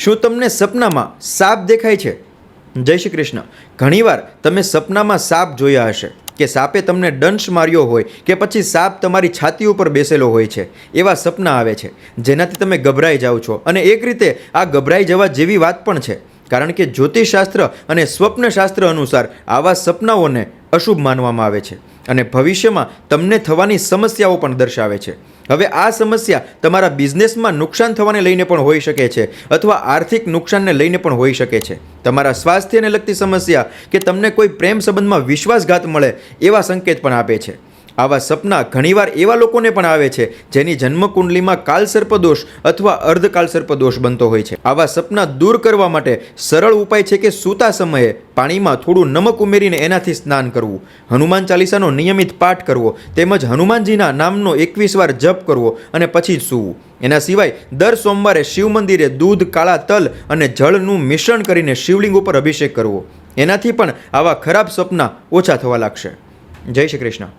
શું તમને સપનામાં સાપ દેખાય છે? જય શ્રી કૃષ્ણ. ઘણીવાર તમે સપનામાં સાપ જોયા હશે કે સાપે તમને દંશ માર્યો હોય કે પછી સાપ તમારી છાતી ઉપર બેસેલો હોય છે. એવા સપના આવે છે જેનાથી તમે ગભરાઈ જાઓ છો, અને એક રીતે આ ગભરાઈ જવા જેવી વાત પણ છે, કારણ કે જ્યોતિષશાસ્ત્ર અને સ્વપ્નશાસ્ત્ર અનુસાર આવા સપનાઓને અશુભ માનવામાં આવે છે અને ભવિષ્યમાં તમને થવાની સમસ્યાઓ પણ દર્શાવે છે. હવે આ સમસ્યા તમારા બિઝનેસમાં નુકસાન થવાને લઈને પણ હોઈ શકે છે, અથવા આર્થિક નુકસાનને લઈને પણ હોઈ શકે છે. તમારા સ્વાસ્થ્યને લગતી સમસ્યા કે તમને કોઈ પ્રેમ સંબંધમાં વિશ્વાસઘાત મળે એવા સંકેત પણ આપે છે. આવા સપના ઘણીવાર એવા લોકોને પણ આવે છે જેની જન્મકુંડલીમાં કાલસર્પદોષ અથવા અર્ધકાલસર્પદોષ બનતો હોય છે. આવા સપના દૂર કરવા માટે સરળ ઉપાય છે કે સૂતા સમયે પાણીમાં થોડું નમક ઉમેરીને એનાથી સ્નાન કરવું, હનુમાન ચાલીસાનો નિયમિત પાઠ કરવો, તેમજ હનુમાનજીના નામનો 21 વાર જપ કરવો અને પછી જ સૂવું. એના સિવાય દર સોમવારે શિવ મંદિરે દૂધ, કાળા તલ અને જળનું મિશ્રણ કરીને શિવલિંગ ઉપર અભિષેક કરવો. એનાથી પણ આવા ખરાબ સપના ઓછા થવા લાગશે. જય શ્રી કૃષ્ણ.